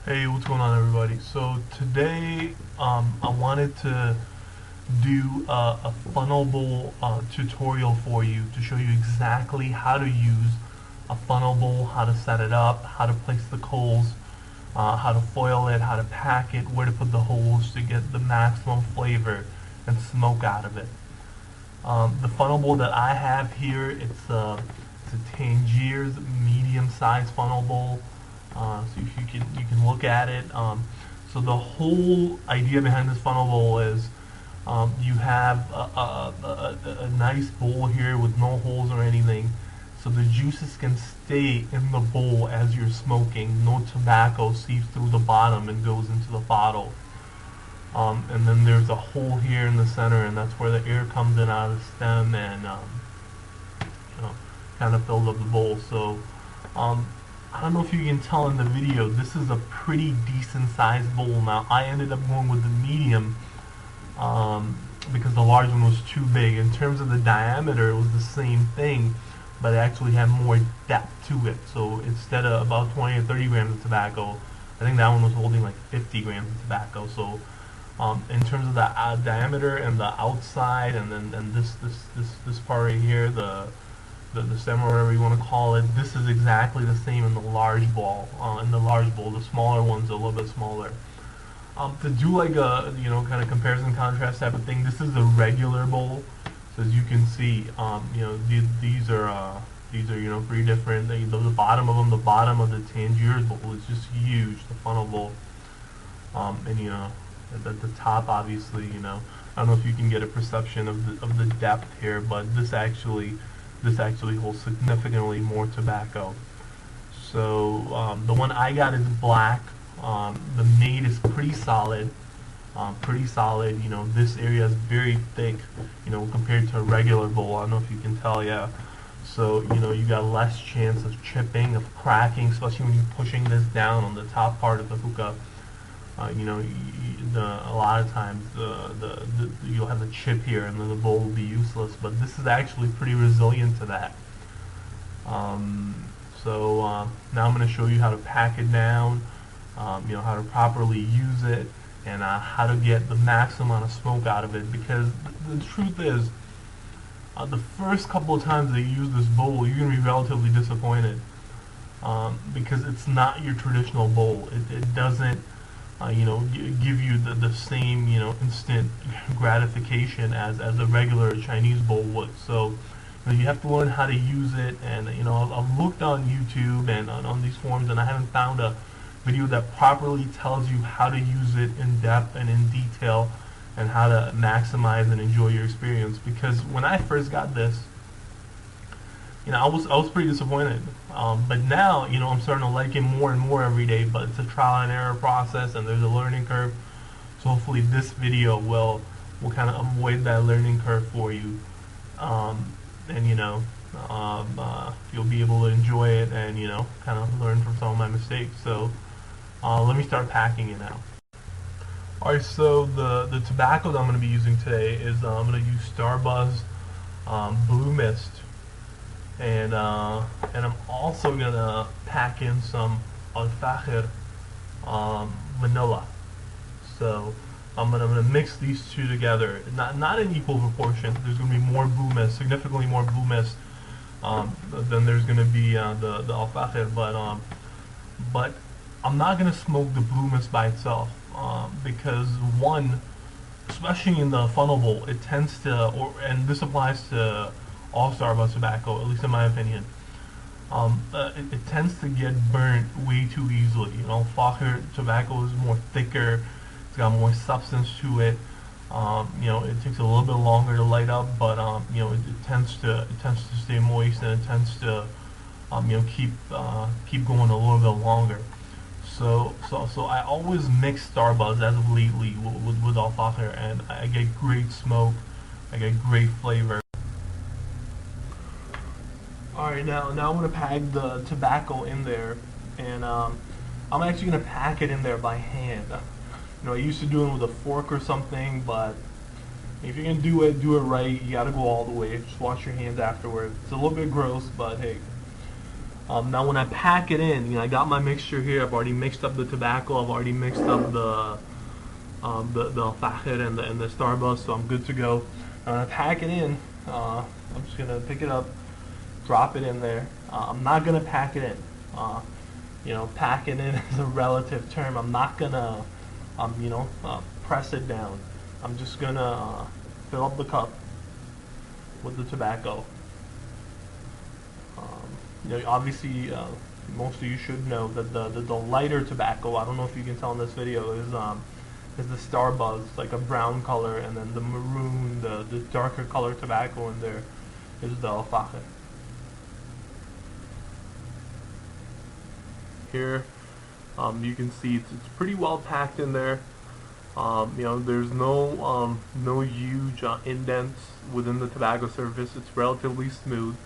Hey, what's going on, everybody? So today, I wanted to do a funnel bowl tutorial for you to show you exactly how to use a funnel bowl, how to set it up, how to place the coals, how to foil it, how to pack it, where to put the holes to get the maximum flavor and smoke out of it. The funnel bowl that I have here, it's a Tangier's medium-sized funnel bowl. So you can look at it. So the whole idea behind this funnel bowl is you have a nice bowl here with no holes or anything, so the juices can stay in the bowl as you're smoking. No tobacco seeps through the bottom and goes into the bottle. And then there's a hole here in the center, and that's where the air comes in out of the stem and kind of fills up the bowl. So I don't know if you can tell in the video, this is a pretty decent sized bowl. Now I ended up going with the medium because the large one was too big. In terms of the diameter, it was the same thing, but it actually had more depth to it. So instead of about 20 or 30 grams of tobacco, I think that one was holding like 50 grams of tobacco. So in terms of the diameter and the outside, and then this part right here, the stem or whatever you want to call it, this is exactly the same in the large bowl. The smaller one's a little bit smaller. To do like a kind of comparison contrast type of thing, this is the regular bowl. So as you can see, these are pretty different. The bottom of them, the bottom of the Tangier's bowl is just huge, the funnel bowl, and at the top, obviously, I don't know if you can get a perception of the depth here, but this actually holds significantly more tobacco. So the one I got is black. The mate is pretty solid. This area is very thick, compared to a regular bowl. I don't know if you can tell, yeah. So you got less chance of chipping, of cracking, especially when you're pushing this down on the top part of the hookah. A lot of times you'll have a chip here and then the bowl will be useless, but this is actually pretty resilient to that. So now I'm going to show you how to pack it down, how to properly use it, and how to get the maximum amount of smoke out of it, because the truth is, the first couple of times that you use this bowl, you're going to be relatively disappointed, because it's not your traditional bowl. It doesn't give you the same, instant gratification as a regular Chinese bowl would. So you have to learn how to use it, and I've looked on YouTube and on these forums, and I haven't found a video that properly tells you how to use it in depth and in detail, and how to maximize and enjoy your experience. Because when I first got this, I was pretty disappointed, but now I'm starting to like it more and more every day. But it's a trial and error process, and there's a learning curve. So hopefully this video will kind of avoid that learning curve for you, and you'll be able to enjoy it and kind of learn from some of my mistakes. So let me start packing it now. Alright, so the tobacco that I'm going to be using today is I'm going to use Starbuzz Blue Mist. And I'm also gonna pack in some fakher vanilla. So I'm gonna mix these two together, not in equal proportion. There's gonna be more blue mist, significantly more blue mist than there's gonna be the fakher. But I'm not gonna smoke the blue mist by itself, because one, especially in the funnel bowl, it tends to, and this applies to all Starbuzz tobacco, at least in my opinion, it tends to get burnt way too easily. Fakher tobacco is more thicker, it's got more substance to it. It takes a little bit longer to light up, but it tends to stay moist, and it tends to keep going a little bit longer. So I always mix Starbuzz as of lately with all fakher, and I get great smoke, I get great flavor. Alright, now I'm going to pack the tobacco in there, and I'm actually going to pack it in there by hand. I used to do it with a fork or something, but if you're going to do it right, you got to go all the way. Just wash your hands afterwards. It's a little bit gross, but hey. Now when I pack it in, I got my mixture here. I've already mixed up the tobacco. I've already mixed up the fakher and the Starbuzz, so I'm good to go. Now when I pack it in, I'm just gonna pick it up, drop it in there. I'm not gonna pack it in. Pack it in is a relative term. I'm not gonna, press it down. I'm just gonna fill up the cup with the tobacco. Obviously, most of you should know that the lighter tobacco, I don't know if you can tell in this video, is the Starbuzz, like a brown color, and then the maroon, the darker color tobacco in there is the fakher. Here, you can see it's pretty well packed in there. There's no huge indents within the tobacco surface. It's relatively smooth.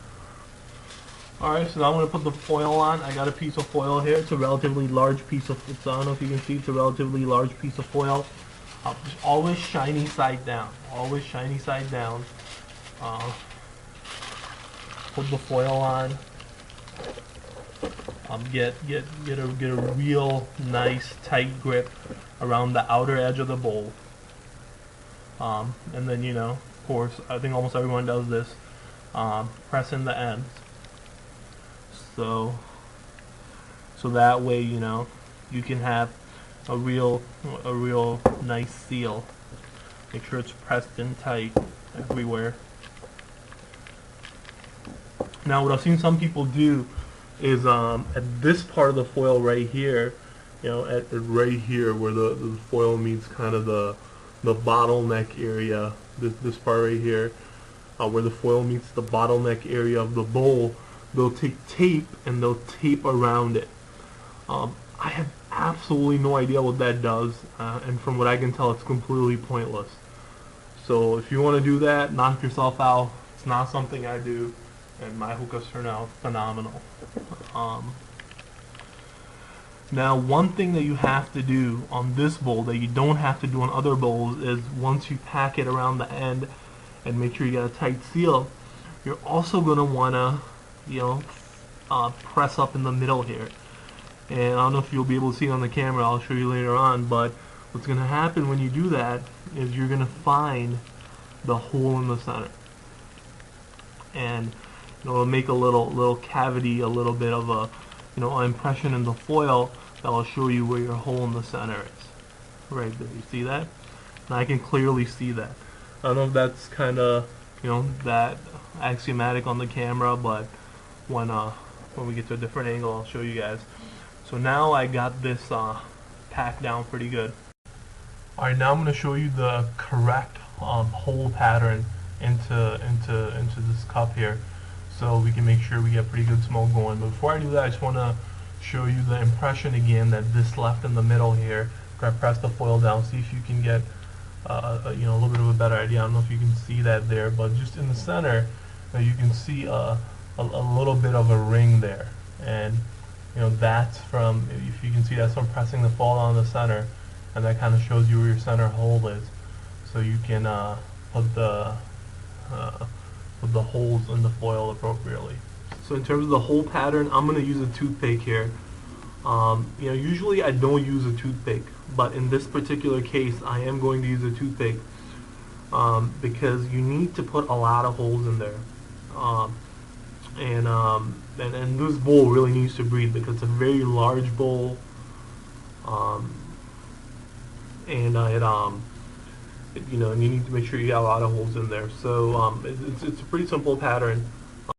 Alright, so now I'm going to put the foil on. I got a piece of foil here. It's a relatively large piece of, I don't know if you can see, it's a relatively large piece of foil. Just always shiny side down. Always shiny side down. Put the foil on. Get a real nice tight grip around the outer edge of the bowl. And then, of course, I think almost everyone does this. Press in the ends. So that way, you can have a real nice seal. Make sure it's pressed in tight everywhere. Now, what I've seen some people do is at this part of the foil right here, at right here where the foil meets kind of the bottleneck area, this part right here, where the foil meets the bottleneck area of the bowl, they'll take tape and they'll tape around it. I have absolutely no idea what that does, and from what I can tell, it's completely pointless. So if you want to do that, knock yourself out. It's not something I do, and my hookahs turn out phenomenal. Now, one thing that you have to do on this bowl that you don't have to do on other bowls is once you pack it around the end and make sure you got a tight seal, you're also going to want to press up in the middle here. And I don't know if you'll be able to see it on the camera, I'll show you later on, but what's going to happen when you do that is you're going to find the hole in the center. And it'll make a little cavity, a little bit of a an impression in the foil that will show you where your hole in the center is. Right there, you see that? And I can clearly see that. I don't know if that's kind of that axiomatic on the camera, but when we get to a different angle, I'll show you guys. So now I got this packed down pretty good. Alright, now I'm going to show you the correct hole pattern into this cup here, so we can make sure we get pretty good smoke going. But before I do that, I just want to show you the impression again that this left in the middle here. Press the foil down, see if you can get a little bit of a better idea. I don't know if you can see that there, but just in the center, you can see a little bit of a ring there, and that's from, if you can see, that's from pressing the foil on the center, and that kind of shows you where your center hole is, so you can put the holes in the foil appropriately. So in terms of the hole pattern, I'm going to use a toothpick here. Usually I don't use a toothpick, but in this particular case I am going to use a toothpick because you need to put a lot of holes in there. And this bowl really needs to breathe because it's a very large bowl, and you need to make sure you got a lot of holes in there. So it's a pretty simple pattern.